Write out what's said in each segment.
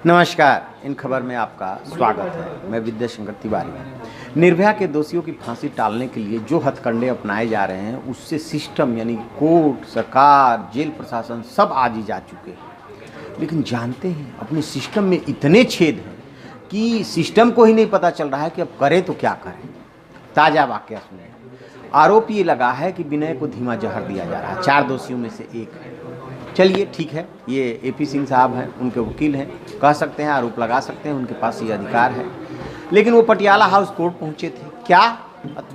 नमस्कार, इन खबर में आपका स्वागत है। मैं विद्याशंकर तिवारी। निर्भया के दोषियों की फांसी टालने के लिए जो हथकंडे अपनाए जा रहे हैं उससे सिस्टम यानी कोर्ट, सरकार, जेल प्रशासन सब आजी जा चुके हैं। लेकिन जानते हैं अपने सिस्टम में इतने छेद हैं कि सिस्टम को ही नहीं पता चल रहा है कि अब करें तो क्या करें। ताज़ा वाकया सुनिए। आरोप ये लगा है कि विनय को धीमा जहर दिया जा रहा है। 4 दोषियों में से एक है। चलिए ठीक है, ये एपी सिंह साहब हैं, उनके वकील हैं, कह सकते हैं, आरोप लगा सकते हैं, उनके पास ये अधिकार है। लेकिन वो पटियाला हाउस कोर्ट पहुंचे थे। क्या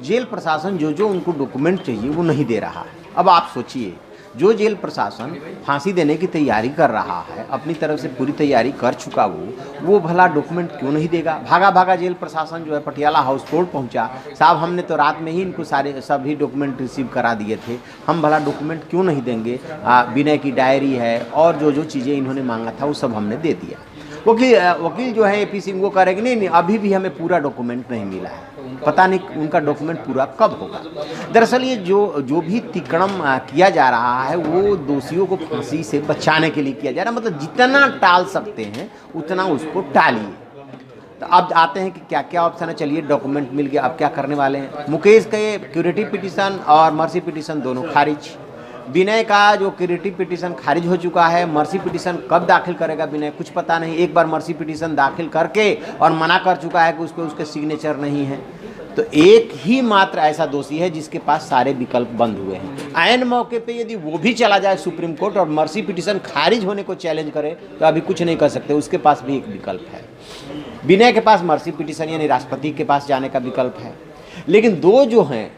जेल प्रशासन जो उनको डॉक्यूमेंट चाहिए वो नहीं दे रहा है। अब आप सोचिए, जो जेल प्रशासन फांसी देने की तैयारी कर रहा है, अपनी तरफ से पूरी तैयारी कर चुका वो भला डॉक्यूमेंट क्यों नहीं देगा। भागा भागा जेल प्रशासन जो है पटियाला हाउस कोर्ट पहुंचा। साहब हमने तो रात में ही इनको सभी डॉक्यूमेंट रिसीव करा दिए थे, हम भला डॉक्यूमेंट क्यों नहीं देंगे। विनय की डायरी है और जो चीज़ें इन्होंने मांगा था वो सब हमने दे दिया। वकील जो है एपी सिंह वो कह रहे कि नहीं अभी भी हमें पूरा डॉक्यूमेंट नहीं मिला है, पता नहीं उनका डॉक्यूमेंट पूरा कब होगा। दरअसल ये जो भी तिकड़म किया जा रहा है वो दोषियों को फांसी से बचाने के लिए किया जा रहा है। मतलब जितना टाल सकते हैं उतना उसको टालिए। तो अब आते हैं कि क्या क्या ऑप्शन है। चलिए डॉक्यूमेंट मिल गया, अब क्या करने वाले हैं। मुकेश के क्यूरेटिव पिटीशन और मर्सी पिटीशन दोनों खारिज। विनय का जो क्यूरेटिव पिटीशन खारिज हो चुका है। मर्सी पिटीशन कब दाखिल करेगा विनय कुछ पता नहीं। एक बार मर्सी पिटीशन दाखिल करके और मना कर चुका है कि उसके सिग्नेचर नहीं है। तो एक ही मात्र ऐसा दोषी है जिसके पास सारे विकल्प बंद हुए हैं। ऐन मौके पे यदि वो भी चला जाए सुप्रीम कोर्ट और मर्सी पिटीशन खारिज होने को चैलेंज करे तो अभी कुछ नहीं कर सकते, उसके पास भी एक विकल्प है। विनय के पास मर्सी पिटीशन यानी राष्ट्रपति के पास जाने का विकल्प है। लेकिन दो जो हैं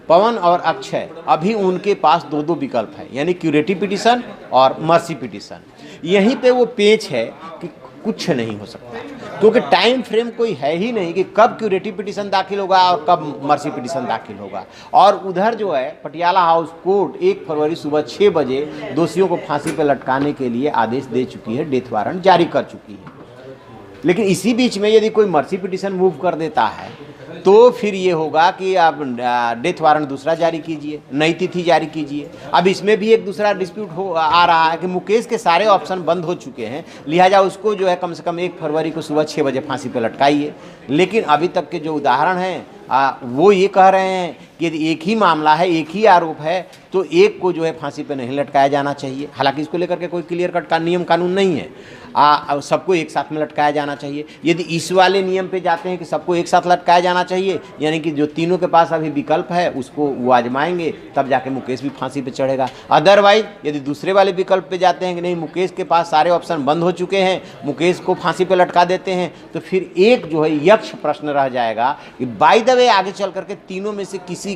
पवन और अक्षय, अभी उनके पास दो विकल्प है, यानी क्यूरेटिव पिटीशन और मर्सी पिटीशन। यहीं पे वो पेच है कि कुछ नहीं हो सकता, क्योंकि टाइम फ्रेम कोई है ही नहीं कि कब क्यूरेटिव पिटीशन दाखिल होगा और कब मर्सी पिटीशन दाखिल होगा। और उधर जो है पटियाला हाउस कोर्ट 1 फरवरी सुबह 6 बजे दोषियों को फांसी पर लटकाने के लिए आदेश दे चुकी है, डेथ वारंट जारी कर चुकी है। लेकिन इसी बीच में यदि कोई मर्सी पिटीशन मूव कर देता है तो फिर ये होगा कि आप डेथ वारंट दूसरा जारी कीजिए, नई तिथि जारी कीजिए। अब इसमें भी एक दूसरा डिस्प्यूट आ रहा है कि मुकेश के सारे ऑप्शन बंद हो चुके हैं, लिहाजा उसको जो है कम से कम 1 फरवरी को सुबह 6 बजे फांसी पर लटकाइए। लेकिन अभी तक के जो उदाहरण हैं वो ये कह रहे हैं कि यदि एक ही मामला है, एक ही आरोप है तो एक को जो है फांसी पे नहीं लटकाया जाना चाहिए। हालांकि इसको लेकर के कोई क्लियर कट का नियम कानून नहीं है, सबको एक साथ में लटकाया जाना चाहिए। यदि इस वाले नियम पे जाते हैं कि सबको एक साथ लटकाया जाना चाहिए, यानी कि जो तीनों के पास अभी विकल्प है उसको वो आजमाएंगे, तब जाके मुकेश भी फांसी पे चढ़ेगा। अदरवाइज यदि दूसरे वाले विकल्प पे जाते हैं कि नहीं मुकेश के पास सारे ऑप्शन बंद हो चुके हैं, मुकेश को फांसी पे लटका देते हैं, तो फिर एक जो है यक्ष प्रश्न रह जाएगा कि बाय द वे आगे चल करके तीनों में से किसी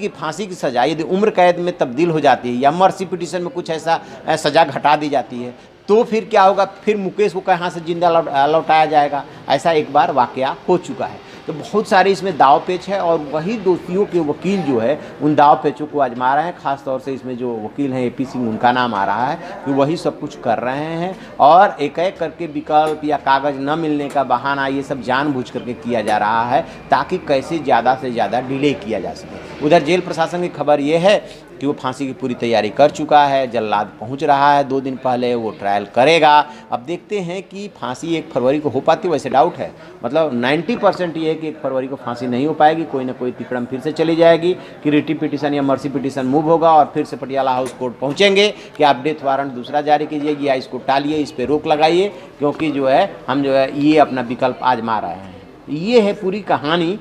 की फांसी की सजा यदि उम्र कैद में तब्दील हो जाती है या मर्सी पिटीशन में कुछ ऐसा सजा घटा दी जाती है तो फिर क्या होगा। फिर मुकेश को कहाँ से जिंदा लौटाया जाएगा। ऐसा एक बार वाकया हो चुका है। तो बहुत सारे इसमें दाव पेच है और वही दोषियों के वकील जो है उन दाव पेचों को आजमा रहे हैं। खास तौर से इसमें जो वकील हैं एपी सिंह, उनका नाम आ रहा है कि वही सब कुछ कर रहे हैं और एक एक करके विकल्प या कागज़ न मिलने का बहाना ये सब जानबूझ करके किया जा रहा है ताकि कैसे ज़्यादा से ज़्यादा डिले किया जा सके। उधर जेल प्रशासन की खबर ये है कि वो फांसी की पूरी तैयारी कर चुका है, जल्लाद पहुंच रहा है 2 दिन पहले, वो ट्रायल करेगा। अब देखते हैं कि फांसी 1 फरवरी को हो पाती, वैसे डाउट है। मतलब 90% ये है कि 1 फरवरी को फांसी नहीं हो पाएगी, कोई ना कोई तिकड़म फिर से चली जाएगी, कि रिटिव पिटीशन या मर्सी पिटीशन मूव होगा और फिर से पटियाला हाउस कोर्ट पहुंचेंगे कि आप डेथ वारंट दूसरा जारी कीजिए या इसको टालिए, इस पर रोक लगाइए, क्योंकि जो है हम जो है ये अपना विकल्प आजमा रहे हैं। ये है पूरी कहानी।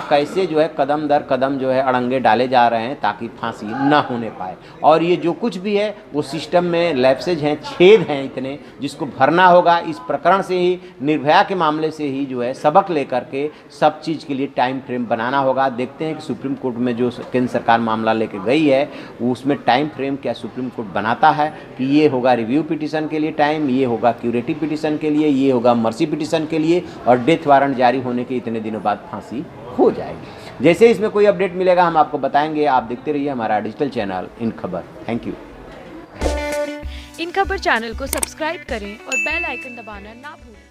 कैसे जो है कदम दर कदम जो है अड़ंगे डाले जा रहे हैं ताकि फांसी न होने पाए। और ये जो कुछ भी है वो सिस्टम में लैप्सेज हैं, छेद हैं इतने, जिसको भरना होगा। इस प्रकरण से ही, निर्भया के मामले से ही जो है सबक लेकर के सब चीज़ के लिए टाइम फ्रेम बनाना होगा। देखते हैं कि सुप्रीम कोर्ट में जो केंद्र सरकार मामला लेके गई है उसमें टाइम फ्रेम क्या सुप्रीम कोर्ट बनाता है कि ये होगा रिव्यू पिटीशन के लिए टाइम, ये होगा क्यूरेटिव पिटीशन के लिए, ये होगा मर्सी पिटीशन के लिए, और डेथ वारंट जारी होने के इतने दिनों बाद फांसी हो जाएगी। जैसे इसमें कोई अपडेट मिलेगा हम आपको बताएंगे। आप देखते रहिए हमारा डिजिटल चैनल इन खबर। Thank you. इन खबर चैनल को सब्सक्राइब करें और बेल आइकन दबाना ना भूलें।